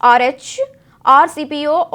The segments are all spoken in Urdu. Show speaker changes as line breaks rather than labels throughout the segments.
RH RCPO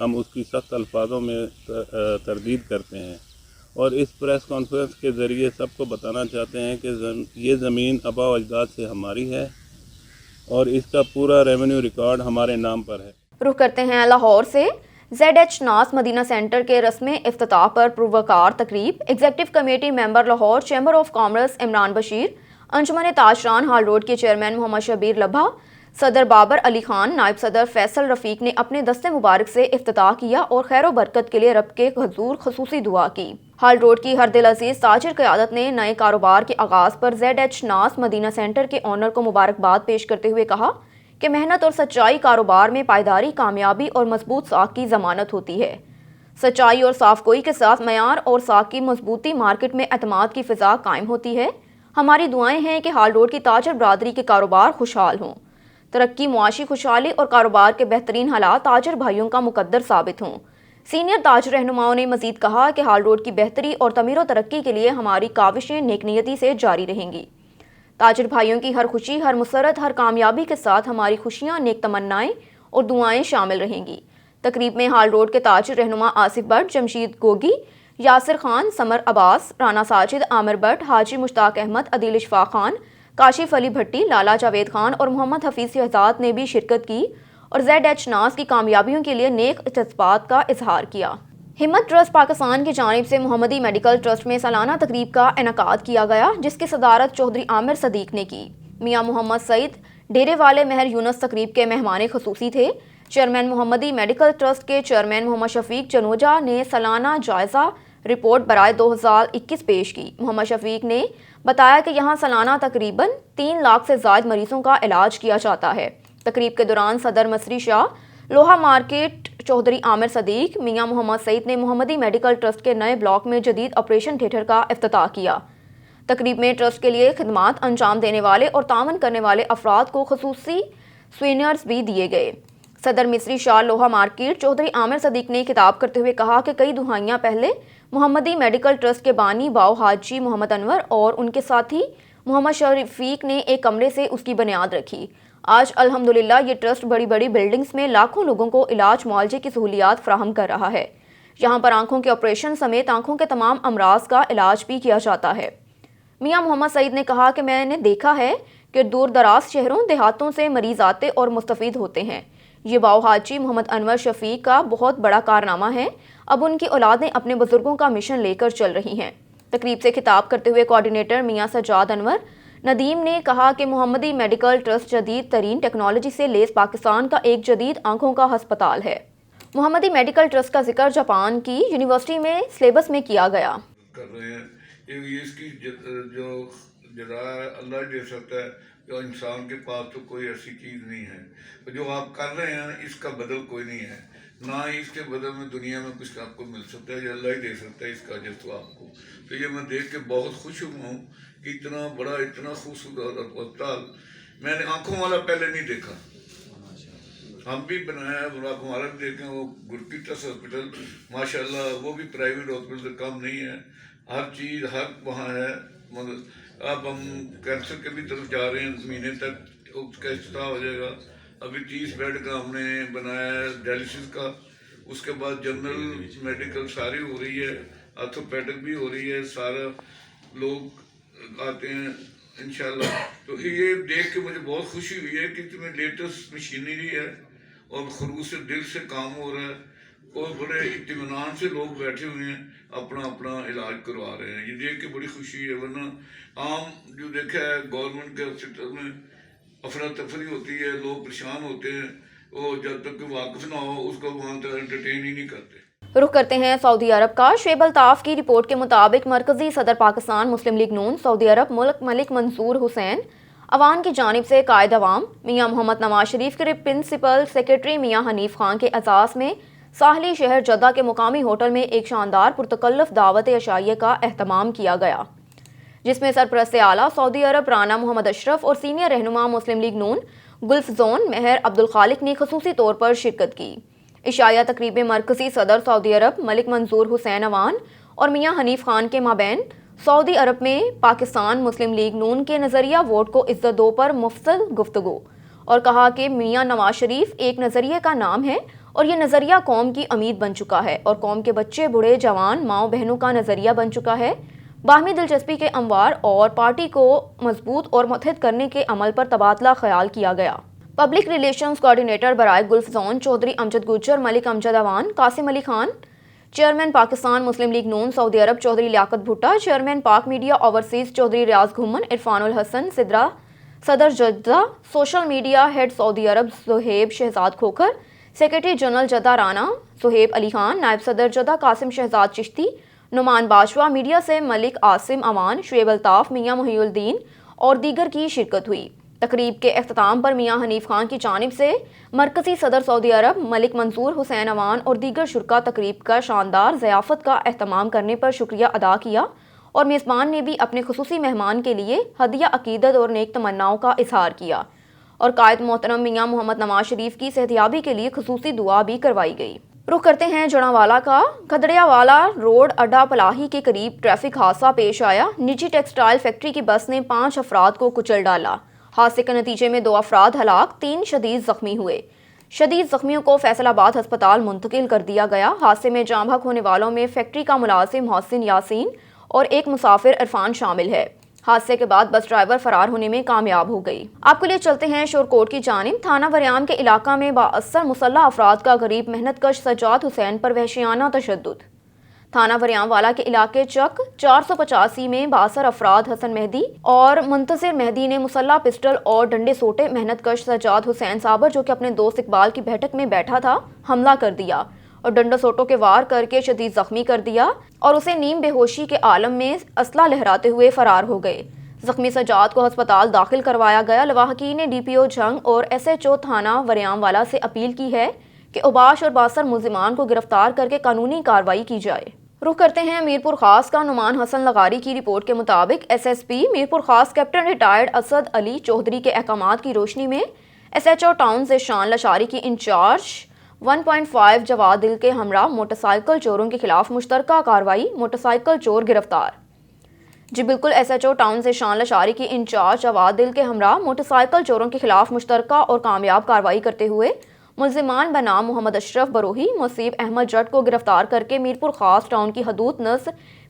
ہم اس کی سخت الفاظوں میں تردید کرتے ہیں اور اس پریس کانفرنس کے ذریعے سب کو بتانا چاہتے ہیں کہ یہ زمین آباء و اجداد سے ہماری ہے اور اس کا پورا ریونیو ریکارڈ ہمارے نام پر ہے۔
رخ کرتے ہیں لاہور سے۔ ZH ناس مدینہ سینٹر کے رسم افتتاح پر پروکار تقریب۔ Executive committee member Lahore chamber of commerce Imran Bashir, انجمن تاجران ہال روڈ کے چیئرمین محمد شبیر لبھا، صدر بابر علی خان، نائب صدر فیصل رفیق نے اپنے دست مبارک سے افتتاح کیا اور خیر و برکت کے لیے رب کے حضور خصوصی دعا کی۔ ہال روڈ کی ہر دل عزیز تاجر قیادت نے نئے کاروبار کے آغاز پر ZH ناس مدینہ سینٹر کے اونر کو مبارکباد پیش کرتے ہوئے کہا کہ محنت اور سچائی کاروبار میں پائیداری، کامیابی اور مضبوط ساکھ کی ضمانت ہوتی ہے۔ سچائی اور صاف گوئی کے ساتھ معیار اور ساکھ کی مضبوطی مارکیٹ میں اعتماد کی فضا قائم ہوتی ہے۔ ہماری دعائیں ہیں کہ ہال روڈ کی تاجر برادری کے کاروبار خوشحال ہوں، ترقی، معاشی خوشحالی اور کاروبار کے بہترین حالات تاجر بھائیوں کا مقدر ثابت ہوں۔ سینئر تاجر رہنماؤں نے مزید کہا کہ ہال روڈ کی بہتری اور تعمیر و ترقی کے لیے ہماری کاوشیں نیک نیتی سے جاری رہیں گی۔ تاجر بھائیوں کی ہر خوشی، ہر مسرت، ہر کامیابی کے ساتھ ہماری خوشیاں، نیک تمنائیں اور دعائیں شامل رہیں گی۔ تقریب میں ہال روڈ کے تاجر رہنما آصف بٹ، جمشید گوگی، یاسر خان، سمر عباس، رانا ساجد، عامر بٹ، حاجی مشتاق احمد، عدیل اشفاق خان، کاشف علی بھٹی، لالا جاوید خان اور محمد حفیظ شہزاد نے بھی شرکت کی اور ZH ناس کی کامیابیوں کے لیے نیک جذبات کا اظہار کیا۔ ہمت ٹرسٹ پاکستان کی جانب سے محمدی میڈیکل ٹرسٹ میں سالانہ تقریب کا انعقاد کیا گیا، جس کی صدارت چودھری عامر صدیق نے کی۔ میاں محمد سعید ڈیرے والے مہر یونس تقریب کے مہمان خصوصی تھے۔ چیئرمین محمدی میڈیکل ٹرسٹ کے چیئرمین محمد شفیق چنوجا نے سالانہ جائزہ رپورٹ برائے 2021 پیش کی۔ محمد شفیق نے بتایا کہ یہاں سالانہ تقریباً 3 لاکھ سے زائد مریضوں کا علاج کیا جاتا ہے۔ تقریب کے دوران صدر مصری شاہ، لوہا مارکیٹ چودھری عامر صدیق، میاں محمد سعید نے محمدی میڈیکل ٹرسٹ کے نئے بلاک میں جدید آپریشن تھیٹر کا افتتاح کیا۔ تقریب میں ٹرسٹ کے لیے خدمات انجام دینے والے اور تعاون کرنے والے افراد کو خصوصی سوینئرز بھی دیے گئے۔ صدر مصری شاہ، لوہا مارکیٹ چودھری عامر صدیق نے خطاب کرتے ہوئے کہا کہ کئی دہائیاں پہلے محمدی میڈیکل ٹرسٹ کے بانی باؤ حاجی محمد انور اور ان کے ساتھی محمد شفیق نے ایک کمرے سے اس کی بنیاد رکھی۔ آج الحمدللہ یہ ٹرسٹ بڑی بڑی بلڈنگز میں لاکھوں لوگوں کو علاج معالجے کی سہولیات فراہم کر رہا ہے۔ یہاں پر آنکھوں کے آپریشن سمیت آنکھوں کے تمام امراض کا علاج بھی کیا جاتا ہے۔ میاں محمد سعید نے کہا کہ میں نے دیکھا ہے کہ دور دراز شہروں دیہاتوں سے مریض آتے اور مستفید ہوتے ہیں۔ یہ باؤ حاجی محمد انور شفیق کا بہت بڑا کارنامہ ہے۔ اب ان کی اولادیں اپنے بزرگوں کا مشن لے کر چل رہی ہیں۔ تقریب سے خطاب کرتے ہوئے کوارڈینیٹر میاں سجاد انور ندیم نے کہا کہ محمدی میڈیکل ٹرسٹ جدید ترین ٹیکنالوجی سے لیس پاکستان کا ایک جدید آنکھوں کا ہسپتال ہے۔ محمدی میڈیکل ٹرسٹ کا ذکر جاپان کی یونیورسٹی میں سلیبس میں کیا گیا۔
کر رہے ہیں یہ اس کی جو جزا اللہ دے سکتا ہے، جو انسان کے پاس تو کوئی ایسی چیز نہیں ہے۔ جو آپ کر رہے ہیں اس کا بدل کوئی نہیں ہے، نہ اس کے بدل میں دنیا میں کچھ آپ کو مل سکتا ہے، یہ اللہ ہی دے سکتا ہے اس کا اجر تو آپ کو۔ تو یہ میں دیکھ کے بہت خوش ہوں کہ اتنا بڑا، اتنا خوبصورت اسپتال میں نے آنکھوں والا پہلے نہیں دیکھا۔ ہم بھی بنایا ہے، آپ ہمارا بھی دیکھیں، وہ گرکیٹس ہاسپٹل ماشاء اللہ وہ بھی پرائیویٹ ہاسپٹل سے کم نہیں ہے، ہر چیز ہر وہاں ہے۔ اب ہم کینسر کے بھی طرف جا رہے ہیں، مہینے تک اس کا افتتاح ہو جائے گا۔ ابھی 30 بیڈ کا ہم نے بنایا ہے ڈائلسس کا، اس کے بعد جنرل میڈیکل ساری ہو رہی ہے، آرتھوپیڈک بھی ہو رہی ہے، سارا لوگ آتے ہیں انشاءاللہ۔ تو یہ دیکھ کے مجھے بہت خوشی ہوئی ہے کہ تمہیں لیٹسٹ مشینری ہے اور خلوص سے دل سے کام ہو رہا ہے اور بڑے اطمینان سے لوگ بیٹھے ہوئے ہیں، اپنا اپنا علاج کروا رہے ہیں۔ یہ دیکھ کے بڑی خوشی ہے، ورنہ عام جو دیکھا ہے گورنمنٹ کے ہاسپٹل میں افراتفری ہوتی ہے، لوگ پریشان ہوتے ہیں، وہ جب تک کہ واقف نہ ہو اس کو وہاں تک انٹرٹین ہی نہیں کرتے۔
رخ کرتے ہیں سعودی عرب کا۔ شعیب الطاف کی رپورٹ کے مطابق مرکزی صدر پاکستان مسلم لیگ نون سعودی عرب ملک ملک منصور حسین عوان کی جانب سے قائد عوام میاں محمد نواز شریف کے پرنسپل سیکرٹری میاں حنیف خان کے اعزاز میں ساحلی شہر جدہ کے مقامی ہوٹل میں ایک شاندار پرتکلف دعوت عشائیہ کا اہتمام کیا گیا، جس میں سرپرست اعلیٰ سعودی عرب رانا محمد اشرف اور سینئر رہنما مسلم لیگ نون گلف زون مہر عبدالخالق نے خصوصی طور پر شرکت کی۔ عشائیہ تقریب میں مرکزی صدر سعودی عرب ملک منصور حسین عوان اور میاں حنیف خان کے مابین سعودی عرب میں پاکستان مسلم لیگ نون کے نظریہ ووٹ کو عزت دو پر مفصل گفتگو، اور کہا کہ میاں نواز شریف ایک نظریے کا نام ہے اور یہ نظریہ قوم کی امید بن چکا ہے اور قوم کے بچے بوڑھے جوان ماؤں بہنوں کا نظریہ بن چکا ہے۔ باہمی دلچسپی کے اموار اور پارٹی کو مضبوط اور متحد کرنے کے عمل پر تبادلہ خیال کیا گیا۔ پبلک ریلیشنز کوارڈینیٹر برائے gulf zone Chaudhry Amjad Gujjar, Malik Amjad Awan, Qasim Ali Khan, chairman Pakistan Muslim League Noon Saudi Arab Chaudhry Liaqat Bhatta, chairman Pak media overseas Chaudhry Riaz Ghumman, Irfan ul-Hassan Sidra, صدر Jeddah social media head Saudi Arab Zohaib Shahzad Khokhar, secretary general Jeddah Rana Suhaib Ali Khan, نائب صدر جدہ قاسم شہزاد چشتی، نعمان باشوا، میڈیا سے ملک عاصم اوان، شعیب الطاف، میاں محی الدین اور دیگر کی شرکت ہوئی۔ تقریب کے اختتام پر میاں حنیف خان کی جانب سے مرکزی صدر سعودی عرب ملک منصور حسین اوان اور دیگر شرکاء تقریب کا شاندار ضیافت کا اہتمام کرنے پر شکریہ ادا کیا اور میزبان نے بھی اپنے خصوصی مہمان کے لیے ہدیہ عقیدت اور نیک تمناؤں کا اظہار کیا اور قائد محترم میاں محمد نواز شریف کی صحتیابی کے لیے خصوصی دعا بھی کروائی گئی۔ رخ کرتے ہیں جڑاوالا کا۔ کھدڑیا والا روڈ اڈا پلاہی کے قریب ٹریفک حادثہ پیش آیا۔ نجی ٹیکسٹائل فیکٹری کی بس نے 5 افراد کو کچل ڈالا۔ حادثے کے نتیجے میں 2 افراد ہلاک، 3 شدید زخمی ہوئے۔ شدید زخمیوں کو فیصل آباد ہسپتال منتقل کر دیا گیا۔ حادثے میں جاں بحق ہونے والوں میں فیکٹری کا ملازم محسن یاسین اور ایک مسافر عرفان شامل ہے۔ حادثے کے بعد بس ڈرائیور فرار ہونے میں کامیاب ہو گئی۔ آپ کو لیے چلتے ہیں شورکوٹ کی جانب۔ تھانہ وریام کے علاقہ میں بااثر مسلح افراد کا غریب محنت کش سجاد حسین پر وحشیانہ تشدد۔ تھانہ وریام والا کے علاقے چک 485 میں بااثر افراد حسن مہدی اور منتظر مہدی نے مسلح پسٹل اور ڈنڈے سوٹے محنت کش سجاد حسین صابر جو کہ اپنے دوست اقبال کی بیٹھک میں بیٹھا تھا حملہ کر دیا اور ڈنڈا سوٹوں کے وار کر کے شدید زخمی کر دیا اور اسے نیم بے ہوشی کے عالم میں اسلحہ لہراتے ہوئے فرار ہو گئے۔ زخمی سجاد کو ہسپتال داخل کروایا گیا۔ لواحقین نے DPO جھنگ اور SHO تھانہ وریام والا سے اپیل کی ہے کہ اوباش اور باثر ملزمان کو گرفتار کر کے قانونی کارروائی کی جائے۔ رخ کرتے ہیں میرپور خاص کا۔ نعمان حسن لغاری کی رپورٹ کے مطابق SSP میرپور خاص کیپٹن ریٹائرڈ اسد علی چودھری کے احکامات کی روشنی میں SHO ٹاؤن سے شان لاشاری کی انچارج 1.5 جواد دل کے ہمراہ موٹر سائیکل چوروں کے خلاف مشترکہ کارروائی، موٹر سائیکل چور گرفتار۔ جی بالکل، SHO ٹاؤن سے شان لاشاری کی انچارج جواد دل کے ہمراہ موٹر سائیکل چوروں کے خلاف مشترکہ اور کامیاب کارروائی کرتے ہوئے ملزمان بنام محمد اشرف بروہی، مصیب احمد جٹ کو گرفتار کر کے میرپور خاص ٹاؤن کی حدود نس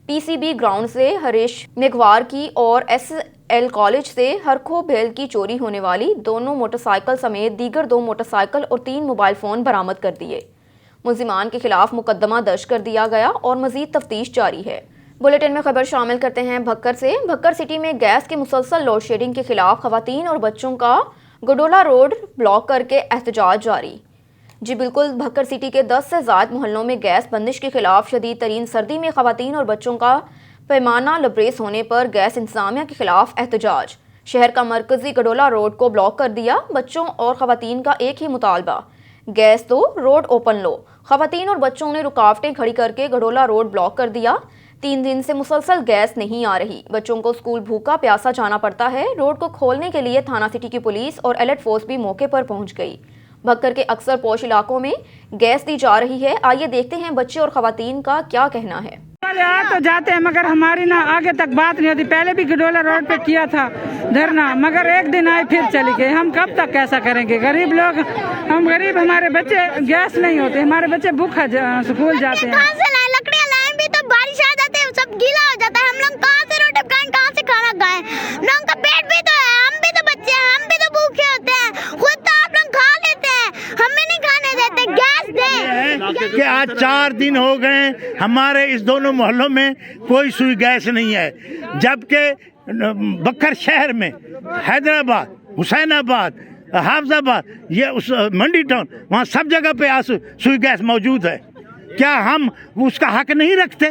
PCB گراؤنڈ سے ہریش میگھوار کی اور SL کالج سے ہرکھو بھیل کی چوری ہونے والی دونوں موٹر سائیکل سمیت دیگر 2 موٹر سائیکل اور 3 موبائل فون برآمد کر دیے۔ ملزمان کے خلاف مقدمہ درج کر دیا گیا اور مزید تفتیش جاری ہے۔ بلیٹن میں خبر شامل کرتے ہیں بھکر سے۔ بھکر سٹی میں گیس کی مسلسل لوڈ شیڈنگ کے خلاف خواتین اور بچوں کا گڈولا روڈ بلاک کر کے احتجاج جاری۔ جی بالکل، بھکر سٹی کے 10 سے زائد محلوں میں گیس بندش کے خلاف شدید ترین سردی میں خواتین اور بچوں کا پیمانہ لبریز ہونے پر گیس انتظامیہ کے خلاف احتجاج۔ شہر کا مرکزی گڈولا روڈ کو بلاک کر دیا۔ بچوں اور خواتین کا ایک ہی مطالبہ، گیس دو، روڈ اوپن لو۔ خواتین اور بچوں نے رکاوٹیں کھڑی کر کے گڈولا روڈ بلاک کر دیا۔ 3 دن سے مسلسل گیس نہیں آ رہی، بچوں کو اسکول بھوکا پیاسا جانا پڑتا ہے۔ روڈ کو کھولنے کے لیے تھانہ سٹی کی پولیس اور ایلٹ فورس بھی موقع پر پہنچ گئی۔ بھکر کے اکثر پوش علاقوں میں گیس دی جا رہی ہے۔ آئیے دیکھتے ہیں بچے اور خواتین کا کیا کہنا ہے۔
آ تو جاتے ہیں مگر ہماری نا آگے تک بات نہیں ہوتی۔ پہلے بھی گڈولا روڈ پہ کیا تھا دھرنا، مگر ایک دن آئے پھر چلی گئی۔ ہم کب تک ایسا کریں گے؟ غریب لوگ، ہم غریب، ہمارے بچے گیس نہیں ہوتے، ہمارے بچے بھوکا اسکول جاتے ہیں۔
لکڑیاں لائیں بھی تو بارش آ جاتی ہے، سب گیلا ہو جاتا ہے۔ ہم لوگ کہاں سے روٹی پکائیں، کہاں سے کھانا کھائیں؟ لوگوں کا پیٹ بھی تو ہے، ہم بھی تو بچے ہیں، ہم بھی تو بھوکے ہوتے ہیں۔ خود تو آپ لوگ کھا لیتے ہیں، ہمیں نہیں کھانے دیتے۔ گیس دیں
کہ آج 4 دن ہو گئے ہمارے اس دونوں محلوں میں کوئی سوئی گیس نہیں ہے، جبکہ بکر شہر میں، حیدرآباد، حسین آباد، حافظ آباد، یہ اس منڈی ٹاؤن، وہاں سب جگہ پہ سوئی گیس موجود ہے۔ کیا ہم اس کا حق نہیں رکھتے؟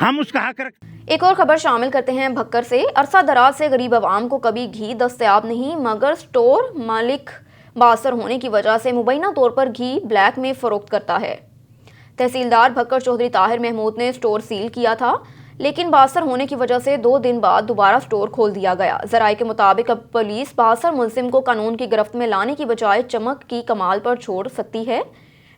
ہم اس کا حق رکھتے۔
ایک اور خبر شامل کرتے ہیں بھکر سے۔ عرصہ دراز سے غریب عوام کو کبھی گھی دستیاب نہیں، مگر سٹور مالک باثر ہونے کی وجہ سے مبینہ طور پر گھی بلیک میں فروخت کرتا ہے۔ تحصیلدار بھکر چودھری طاہر محمود نے سٹور سیل کیا تھا، لیکن باثر ہونے کی وجہ سے 2 دن بعد دوبارہ سٹور کھول دیا گیا۔ ذرائع کے مطابق اب پولیس باثر ملزم کو قانون کی گرفت میں لانے کی بجائے چمک کی کمال پر چھوڑ سکتی ہے۔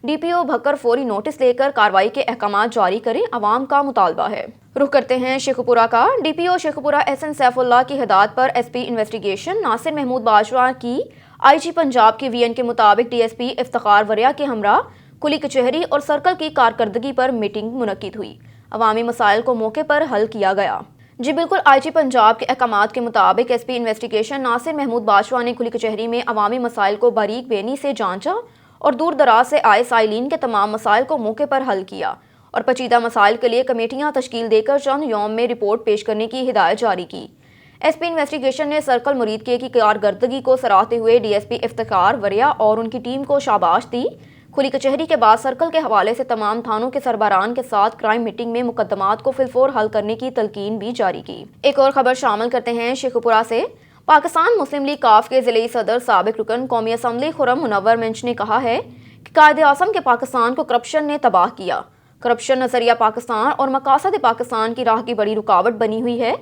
DPO بھکر فوری نوٹس لے کر کارروائی کے احکامات جاری کریں، عوام کا مطالبہ ہے۔ رخ کرتے ہیں شیخ پورہ کا۔ DPO شیخ پورہ SN سیف اللہ کی ہدایت پر SP انویسٹیگیشن ناصر محمود باشوا کی IG پنجاب کی VN کے مطابق DSP افتخار وریا کے ہمراہ کھلی کچہری اور سرکل کی کارکردگی پر میٹنگ منعقد ہوئی۔ عوامی مسائل کو موقع پر حل کیا گیا۔ جی بالکل، آئی جی پنجاب کے احکامات کے مطابق ایس پی انویسٹیگیشن ناصر محمود بادشاہ نے کھلی کچہری میں عوامی مسائل کو باریک بینی سے جانچا اور دور دراز سے آئے سائلین کے تمام مسائل کو موقع پر حل کیا اور پیچیدہ مسائل کے لیے کمیٹیاں تشکیل دے کر چند یوم میں رپورٹ پیش کرنے کی ہدایت جاری کی۔ ایس پی انویسٹیگیشن نے سرکل مرید کی کارکردگی کو سراہتے ہوئے ڈی ایس پی افتخار وریا اور ان کی ٹیم کو شاباش دی۔ کھلی کچہری کے بعد سرکل کے حوالے سے تمام تھانوں کے سربراہان کے ساتھ کرائم میٹنگ میں مقدمات کو فی الفور حل کرنے کی تلقین بھی جاری کی۔ ایک اور خبر شامل کرتے ہیں شیخ پورہ سے۔ پاکستان مسلم لیگ کاف کے ضلعی صدر سابق رکن قومی اسمبلی خرم منور منچ نے کہا ہے کہ قائد اعظم کے پاکستان کو کرپشن نے تباہ کیا۔ کرپشن نظریہ پاکستان اور مقاصد پاکستان کی راہ کی بڑی رکاوٹ بنی ہوئی ہے۔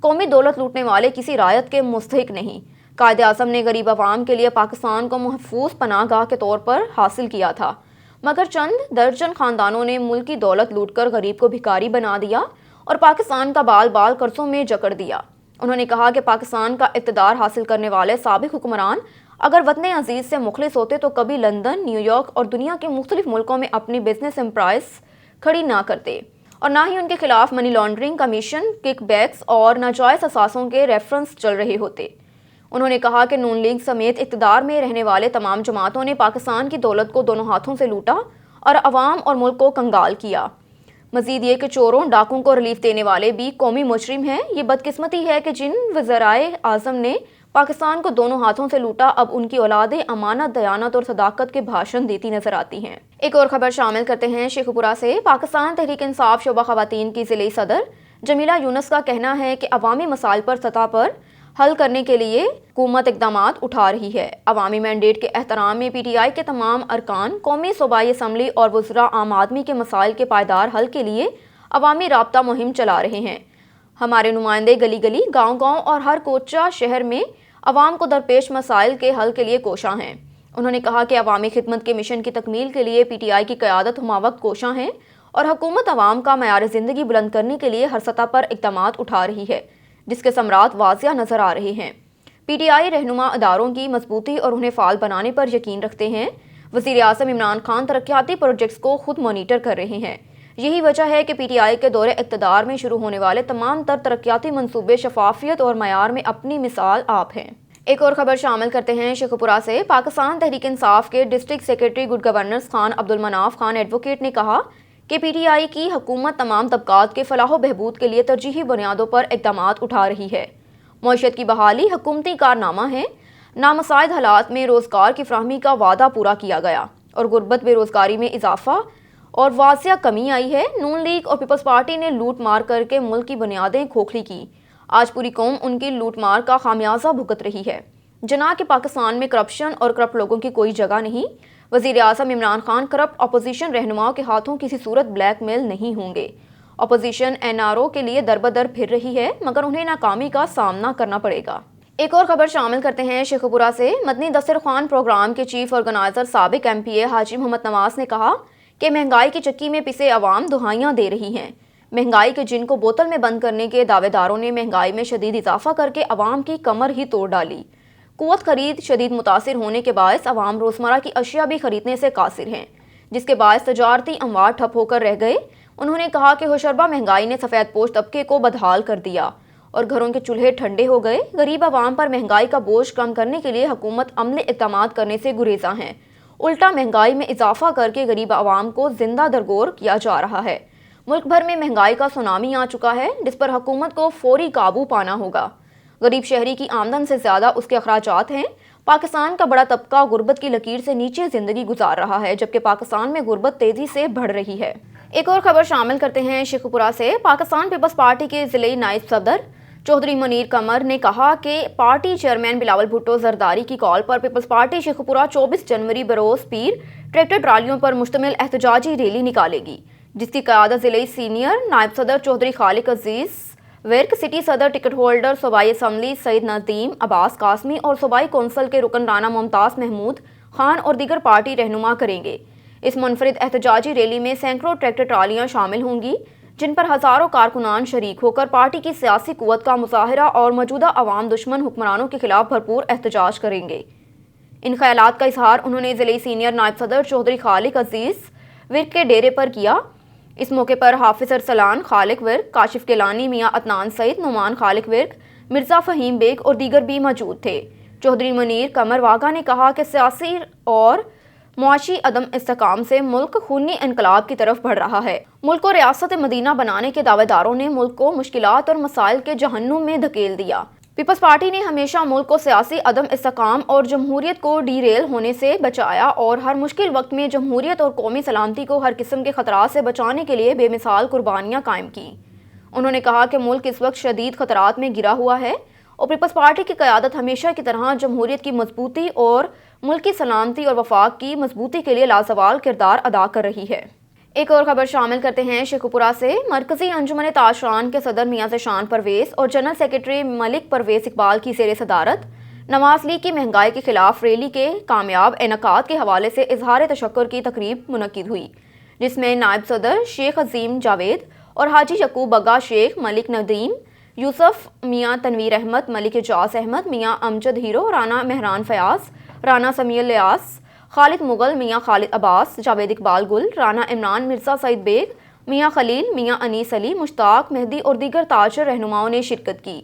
قومی دولت لوٹنے والے کسی رعایت کے مستحق نہیں۔ قائد اعظم نے غریب عوام کے لیے پاکستان کو محفوظ پناہ گاہ کے طور پر حاصل کیا تھا، مگر چند درجن خاندانوں نے ملک کی دولت لوٹ کر غریب کو بھکاری بنا دیا اور پاکستان کا بال بال قرضوں میں جکڑ دیا۔ انہوں نے کہا کہ پاکستان کا اقتدار حاصل کرنے والے سابق حکمران اگر وطن عزیز سے مخلص ہوتے تو کبھی لندن، نیو یارک اور دنیا کے مختلف ملکوں میں اپنی بزنس امپرائز کھڑی نہ کرتے، اور نہ ہی ان کے خلاف money laundering, commission, kickbacks اور ناجائز اثاثوں کے ریفرنس چل رہے ہوتے۔ انہوں نے کہا کہ نون لیگ سمیت اقتدار میں رہنے والے تمام جماعتوں نے پاکستان کی دولت کو دونوں ہاتھوں سے لوٹا اور عوام اور ملک کو کنگال کیا۔ مزید یہ کہ چوروں ڈاکوں کو ریلیف دینے والے بھی قومی مجرم ہیں۔ یہ بدقسمتی ہے کہ جن وزرائے اعظم نے پاکستان کو دونوں ہاتھوں سے لوٹا اب ان کی اولادیں امانت، دیانت اور صداقت کے بھاشن دیتی نظر آتی ہیں۔ ایک اور خبر شامل کرتے ہیں شیخ پورہ سے۔ پاکستان تحریک انصاف شعبہ خواتین کی ضلعی صدر جمیلہ یونس کا کہنا ہے کہ عوامی مسائل پر سطح پر حل کرنے کے لیے حکومت اقدامات اٹھا رہی ہے۔ عوامی مینڈیٹ کے احترام میں پی ٹی آئی کے تمام ارکان قومی صوبائی اسمبلی اور وزراء عام آدمی کے مسائل کے پائیدار حل کے لیے عوامی رابطہ مہم چلا رہے ہیں۔ ہمارے نمائندے گلی گلی، گاؤں گاؤں اور ہر کوچہ شہر میں عوام کو درپیش مسائل کے حل کے لیے کوشاں ہیں۔ انہوں نے کہا کہ عوامی خدمت کے مشن کی تکمیل کے لیے پی ٹی آئی کی قیادت ہمہ کوشاں ہے اور حکومت عوام کا معیار زندگی بلند کرنے کے لیے ہر سطح پر اقدامات اٹھا رہی ہے، جس کے ثمرات واضح نظر آ رہے ہیں۔ پی ٹی آئی رہنما اداروں کی مضبوطی اور انہیں فعال بنانے پر یقین رکھتے ہیں۔ وزیر اعظم عمران خان ترقیاتی پروجیکٹس کو خود مانیٹر کر رہے ہیں۔ یہی وجہ ہے کہ پی ٹی آئی کے دور اقتدار میں شروع ہونے والے تمام تر ترقیاتی منصوبے شفافیت اور معیار میں اپنی مثال آپ ہیں۔ ایک اور خبر شامل کرتے ہیں شیخ پورہ سے۔ پاکستان تحریک انصاف کے district secretary good governance Khan Abdul Manaf Khan advocate نے کہا کہ پی ٹی آئی کی حکومت تمام طبقات کے فلاح و بہبود کے لیے ترجیحی بنیادوں پر اقدامات اٹھا رہی ہے۔ معیشت کی بحالی حکومتی کارنامہ ہے۔ نامساعد حالات میں روزگار کی فراہمی کا وعدہ پورا کیا گیا اور غربت، بے روزگاری میں اضافہ اور واضح کمی آئی ہے۔ نون لیگ اور پیپلز پارٹی نے لوٹ مار کر کے ملک کی بنیادیں کھوکھلی کی۔ آج پوری قوم ان کی لوٹ مار کا خامیازہ بھگت رہی ہے۔ جناب کہ پاکستان میں کرپشن اور کرپٹ لوگوں کی کوئی جگہ نہیں۔ وزیر اعظم عمران خان کرپٹ اپوزیشن رہنماؤں کے ہاتھوں کسی صورت بلیک میل نہیں ہوں گے۔ اپوزیشن این آر او کے لیے در بدر پھر رہی ہے، مگر انہیں ناکامی کا سامنا کرنا پڑے گا۔ ایک اور خبر شامل کرتے ہیں شیخ پورہ سے۔ مدنی دسترخوان پروگرام کے چیف آرگنائزر سابق ایم پی اے حاجی محمد نواز نے کہا کہ مہنگائی کی چکی میں پسے عوام دہائیاں دے رہی ہیں۔ مہنگائی کے جن کو بوتل میں بند کرنے کے دعوے داروں نے مہنگائی میں شدید اضافہ کر کے عوام کی کمر ہی توڑ ڈالی۔ قوت خرید شدید متاثر ہونے کے باعث عوام روزمرہ کی اشیاء بھی خریدنے سے قاصر ہیں، جس کے باعث تجارتی اموار ٹھپ ہو کر رہ گئے۔ انہوں نے کہا کہ ہوشربا مہنگائی نے سفید پوش طبقے کو بدحال کر دیا اور گھروں کے چولہے ٹھنڈے ہو گئے۔ غریب عوام پر مہنگائی کا بوجھ کم کرنے کے لیے حکومت عملی اقدامات کرنے سے گریزاں ہے، الٹا مہنگائی میں اضافہ کر کے غریب عوام کو زندہ درگور کیا جا رہا ہے۔ ملک بھر میں مہنگائی کا سونامی آ چکا ہے، جس پر حکومت کو فوری قابو پانا ہوگا۔ غریب شہری کی آمدن سے زیادہ اس کے اخراجات ہیں۔ پاکستان کا بڑا طبقہ غربت کی لکیر سے نیچے زندگی گزار رہا ہے، جبکہ پاکستان میں غربت تیزی سے بڑھ رہی ہے۔ ایک اور خبر شامل کرتے ہیں شیخ پورہ سے۔ پاکستان پیپلز پارٹی کے ضلعی نائب صدر چودھری منیر قمر نے کہا کہ پارٹی چیئرمین بلاول بھٹو زرداری کی کال پر پیپلز پارٹی شیخ پورہ 24 جنوری بروز پیر ٹریکٹر ٹرالیوں پر مشتمل احتجاجی ریلی نکالے گی، جس کی قیادت ضلعی سینئر نائب صدر چودھری خالق عزیز ورک، سٹی صدر ٹکٹ ہولڈر صوبائی اسمبلی سعید ندیم عباس قاسمی اور صوبائی کونسل کے رکن رانا ممتاز محمود خان اور دیگر پارٹی رہنما کریں گے۔ اس منفرد احتجاجی ریلی میں سینکڑوں ٹریکٹر ٹرالیاں شامل ہوں گی، جن پر ہزاروں کارکنان شریک ہو کر پارٹی کی سیاسی قوت کا مظاہرہ اور موجودہ عوام دشمن حکمرانوں کے خلاف بھرپور احتجاج کریں گے۔ ان خیالات کا اظہار انہوں نے ضلعی سینئر نائب صدر چودھری خالق عزیز ورک کے ڈیرے پر کیا۔ اس موقع پر حافظ ارسلان خالق ورک، کاشف کیلانی، میاں عدنان سعید، نعمان خالق ورک، مرزا فہیم بیگ اور دیگر بھی موجود تھے۔ چودھری منیر قمر واگا نے کہا کہ سیاسی اور معاشی عدم استحکام سے ملک خونی انقلاب کی طرف بڑھ رہا ہے۔ ملک کو ریاست مدینہ بنانے کے دعوے داروں نے ملک کو مشکلات اور مسائل کے جہنم میں دھکیل دیا۔ پیپلز پارٹی نے ہمیشہ ملک کو سیاسی عدم استحکام اور جمہوریت کو ڈی ریل ہونے سے بچایا اور ہر مشکل وقت میں جمہوریت اور قومی سلامتی کو ہر قسم کے خطرات سے بچانے کے لیے بے مثال قربانیاں قائم کی۔ انہوں نے کہا کہ ملک اس وقت شدید خطرات میں گھرا ہوا ہے اور پیپلز پارٹی کی قیادت ہمیشہ کی طرح جمہوریت کی مضبوطی اور ملک کی سلامتی اور وفاق کی مضبوطی کے لیے لازوال کردار ادا کر رہی ہے۔ ایک اور خبر شامل کرتے ہیں شیخ پورہ سے۔ مرکزی انجمن تاشران کے صدر میاں ذیشان پرویز اور جنرل سیکرٹری ملک پرویز اقبال کی زیر صدارت نواز لیگ کی مہنگائی کے خلاف ریلی کے کامیاب انعقاد کے حوالے سے اظہار تشکر کی تقریب منعقد ہوئی، جس میں نائب صدر شیخ عظیم جاوید اور حاجی یعقوب بگا شیخ، ملک ندیم یوسف، میاں تنویر احمد، ملک اجاز احمد، میاں امجد ہیرو، رانا مہران فیاض، رانا سمیع الیاس، خالد مغل، میاں خالد عباس، جاوید اقبال گل، رانا عمران، مرزا سعید بیگ، میاں خلیل، میاں انیس علی، مشتاق مہدی اور دیگر تاجر رہنماؤں نے شرکت کی۔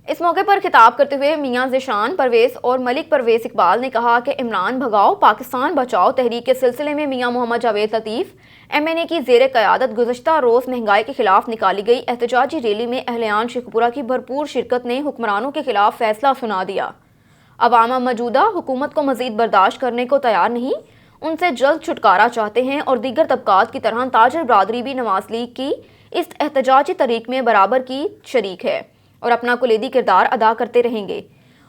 اس موقع پر خطاب کرتے ہوئے میاں ذیشان پرویز اور ملک پرویز اقبال نے کہا کہ عمران بھگاؤ پاکستان بچاؤ تحریک کے سلسلے میں میاں محمد جاوید لطیف MNA کی زیر قیادت گزشتہ روز مہنگائی کے خلاف نکالی گئی احتجاجی ریلی میں اہلیان شیخ پورہ کی بھرپور شرکت نے حکمرانوں کے خلاف فیصلہ سنا دیا۔ عوام موجودہ حکومت کو مزید برداشت کرنے کو تیار نہیں، ان سے جلد چھٹکارا چاہتے ہیں اور دیگر طبقات کی طرح تاجر برادری بھی نواز لیگ کی اس احتجاجی تحریک میں برابر کی شریک ہے اور اپنا کلیدی کردار ادا کرتے رہیں گے،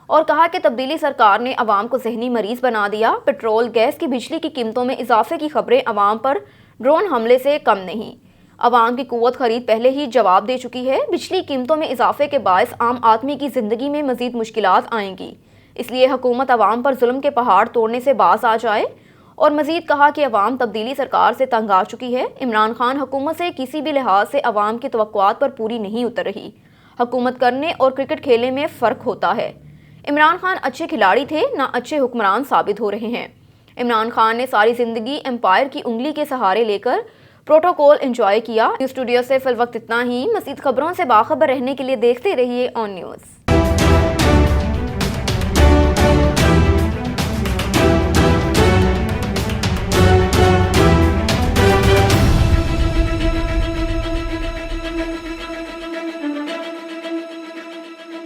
اور کہا کہ تبدیلی سرکار نے عوام کو ذہنی مریض بنا دیا۔ پٹرول، گیس کی بجلی کی قیمتوں میں اضافے کی خبریں عوام پر ڈرون حملے سے کم نہیں۔ عوام کی قوت خرید پہلے ہی جواب دے چکی ہے۔ بجلی قیمتوں میں اضافے کے باعث عام آدمی کی زندگی میں مزید مشکلات آئیں گی، اس لیے حکومت عوام پر ظلم کے پہاڑ توڑنے سے باز آ جائے، اور مزید کہا کہ عوام تبدیلی سرکار سے تنگ آ چکی ہے۔ عمران خان حکومت سے کسی بھی لحاظ سے عوام کی توقعات پر پوری نہیں اتر رہی۔ حکومت کرنے اور کرکٹ کھیلنے میں فرق ہوتا ہے۔ عمران خان اچھے کھلاڑی تھے، نہ اچھے حکمران ثابت ہو رہے ہیں۔ عمران خان نے ساری زندگی امپائر کی انگلی کے سہارے لے کر پروٹوکول انجوائے کیا۔ اسٹوڈیو سے فی الوقت اتنا ہی۔ مزید خبروں سے باخبر رہنے کے لیے دیکھتے رہیے آن نیوز۔